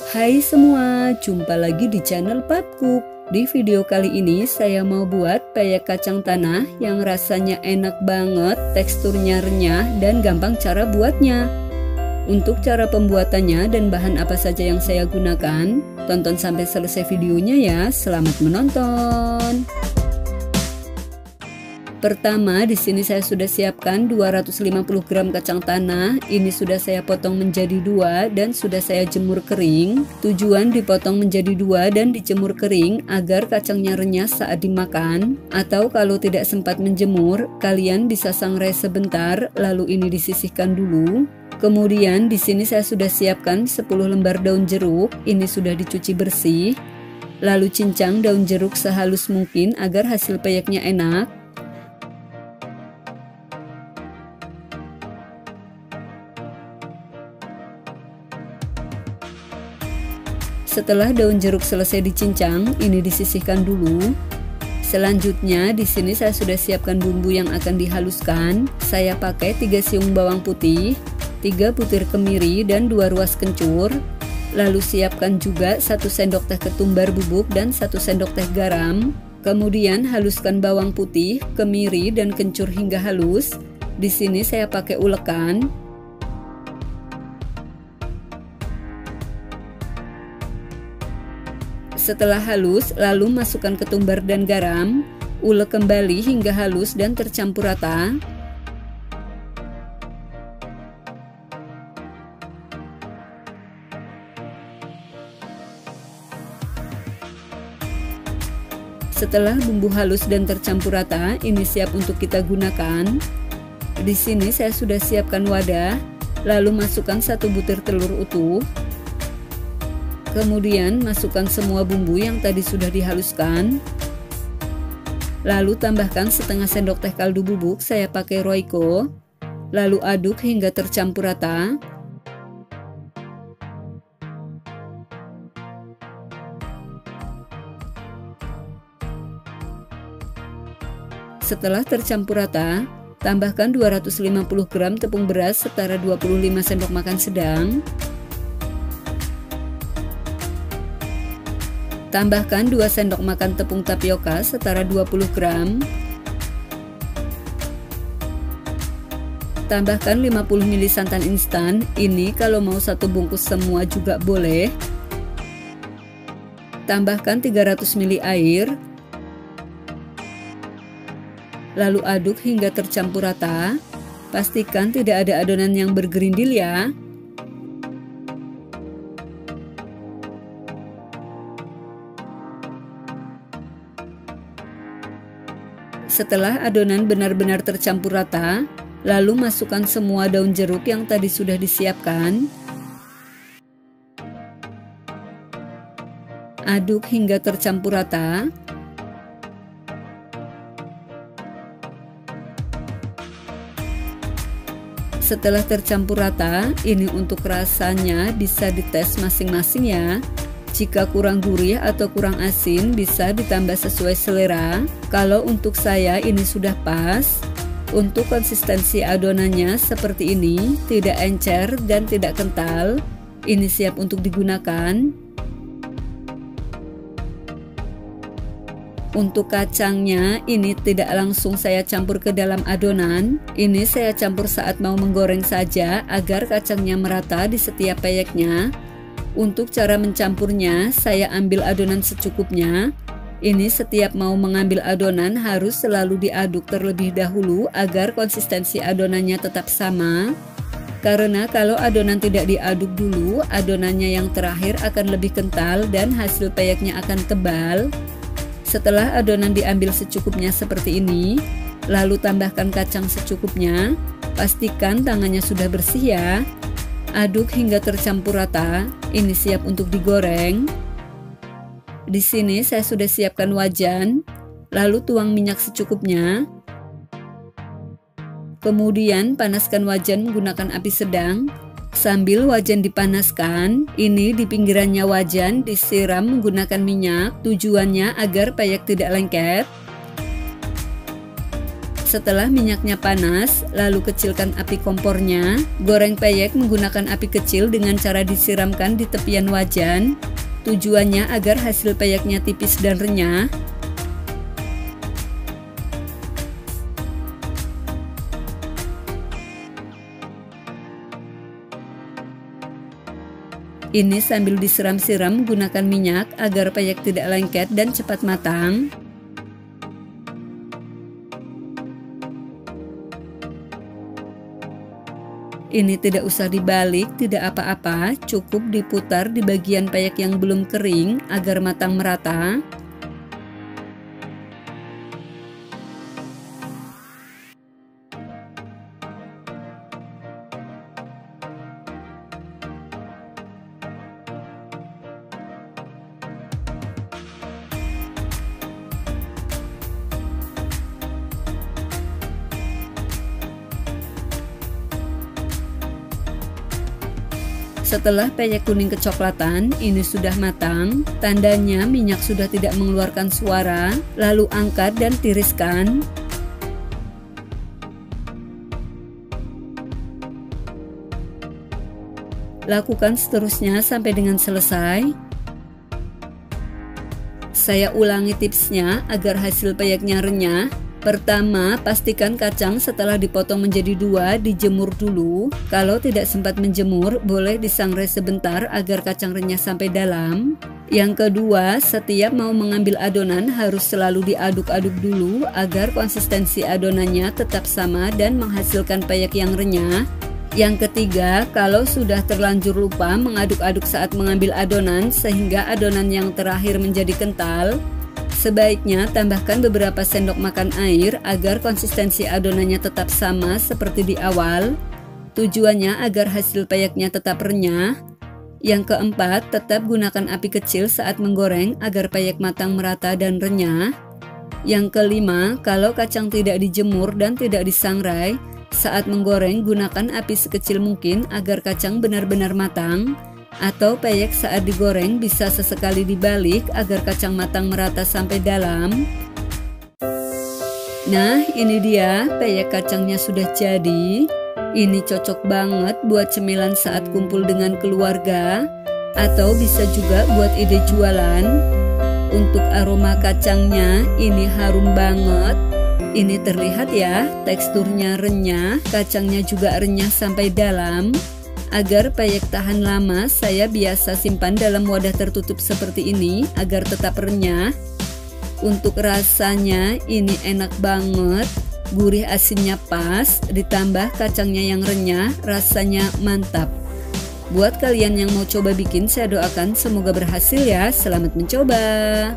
Hai semua, jumpa lagi di channel Papcook. Di video kali ini saya mau buat peyek kacang tanah yang rasanya enak banget, teksturnya renyah dan gampang cara buatnya. Untuk cara pembuatannya dan bahan apa saja yang saya gunakan, tonton sampai selesai videonya ya. Selamat menonton. Pertama, di sini saya sudah siapkan 250 gram kacang tanah. Ini sudah saya potong menjadi 2 dan sudah saya jemur kering. Tujuan dipotong menjadi 2 dan dijemur kering agar kacangnya renyah saat dimakan. Atau kalau tidak sempat menjemur, kalian bisa sangrai sebentar lalu ini disisihkan dulu. Kemudian di sini saya sudah siapkan 10 lembar daun jeruk. Ini sudah dicuci bersih. Lalu cincang daun jeruk sehalus mungkin agar hasil peyeknya enak. Setelah daun jeruk selesai dicincang, ini disisihkan dulu. Selanjutnya di sini saya sudah siapkan bumbu yang akan dihaluskan. Saya pakai 3 siung bawang putih, 3 butir kemiri dan 2 ruas kencur. Lalu siapkan juga 1 sendok teh ketumbar bubuk dan 1 sendok teh garam. Kemudian haluskan bawang putih, kemiri dan kencur hingga halus. Di sini saya pakai ulekan. Setelah halus, lalu masukkan ketumbar dan garam, ulek kembali hingga halus dan tercampur rata. Setelah bumbu halus dan tercampur rata, ini siap untuk kita gunakan. Di sini saya sudah siapkan wadah, lalu masukkan 1 butir telur utuh. Kemudian masukkan semua bumbu yang tadi sudah dihaluskan. Lalu tambahkan setengah sendok teh kaldu bubuk, saya pakai Royco. Lalu aduk hingga tercampur rata. Setelah tercampur rata, tambahkan 250 gram tepung beras setara 25 sendok makan sedang. Tambahkan 2 sendok makan tepung tapioka setara 20 gram. Tambahkan 50 ml santan instan. Ini kalau mau 1 bungkus semua juga boleh. Tambahkan 300 ml air. Lalu aduk hingga tercampur rata. Pastikan tidak ada adonan yang bergerindil ya. Setelah adonan benar-benar tercampur rata, lalu masukkan semua daun jeruk yang tadi sudah disiapkan. Aduk hingga tercampur rata. Setelah tercampur rata, ini untuk rasanya bisa dites masing-masing ya. Jika kurang gurih atau kurang asin bisa ditambah sesuai selera. Kalau untuk saya ini sudah pas. Untuk konsistensi adonannya seperti ini, tidak encer dan tidak kental. Ini siap untuk digunakan. Untuk kacangnya ini tidak langsung saya campur ke dalam adonan. Ini saya campur saat mau menggoreng saja agar kacangnya merata di setiap peyeknya. Untuk cara mencampurnya, saya ambil adonan secukupnya. Ini setiap mau mengambil adonan harus selalu diaduk terlebih dahulu agar konsistensi adonannya tetap sama. Karena kalau adonan tidak diaduk dulu, adonannya yang terakhir akan lebih kental dan hasil peyeknya akan tebal. Setelah adonan diambil secukupnya seperti ini, lalu tambahkan kacang secukupnya. Pastikan tangannya sudah bersih ya. Aduk hingga tercampur rata. Ini siap untuk digoreng. Di sini saya sudah siapkan wajan, lalu tuang minyak secukupnya. Kemudian panaskan wajan menggunakan api sedang. Sambil wajan dipanaskan, ini di pinggirannya wajan disiram menggunakan minyak. Tujuannya agar peyek tidak lengket. Setelah minyaknya panas, lalu kecilkan api kompornya. Goreng peyek menggunakan api kecil dengan cara disiramkan di tepian wajan. Tujuannya agar hasil peyeknya tipis dan renyah. Ini sambil disiram-siram menggunakan minyak agar peyek tidak lengket dan cepat matang. Ini tidak usah dibalik, tidak apa-apa, cukup diputar di bagian peyek yang belum kering agar matang merata. Setelah peyek kuning kecoklatan, ini sudah matang. Tandanya minyak sudah tidak mengeluarkan suara. Lalu angkat dan tiriskan. Lakukan seterusnya sampai dengan selesai. Saya ulangi tipsnya agar hasil peyeknya renyah. Pertama, pastikan kacang setelah dipotong menjadi 2 dijemur dulu. Kalau tidak sempat menjemur, boleh disangrai sebentar agar kacang renyah sampai dalam. Yang kedua, setiap mau mengambil adonan harus selalu diaduk-aduk dulu agar konsistensi adonannya tetap sama dan menghasilkan peyek yang renyah. Yang ketiga, kalau sudah terlanjur lupa mengaduk-aduk saat mengambil adonan sehingga adonan yang terakhir menjadi kental, sebaiknya tambahkan beberapa sendok makan air agar konsistensi adonannya tetap sama seperti di awal. Tujuannya agar hasil peyeknya tetap renyah. Yang keempat, tetap gunakan api kecil saat menggoreng agar peyek matang merata dan renyah. Yang kelima, kalau kacang tidak dijemur dan tidak disangrai, saat menggoreng gunakan api sekecil mungkin agar kacang benar-benar matang. Atau peyek saat digoreng bisa sesekali dibalik agar kacang matang merata sampai dalam. Nah, ini dia peyek kacangnya sudah jadi. Ini cocok banget buat cemilan saat kumpul dengan keluarga, atau bisa juga buat ide jualan. Untuk aroma kacangnya ini harum banget. Ini terlihat ya, teksturnya renyah, kacangnya juga renyah sampai dalam. Agar peyek tahan lama, saya biasa simpan dalam wadah tertutup seperti ini agar tetap renyah. Untuk rasanya ini enak banget, gurih asinnya pas, ditambah kacangnya yang renyah, rasanya mantap. Buat kalian yang mau coba bikin, saya doakan semoga berhasil ya. Selamat mencoba.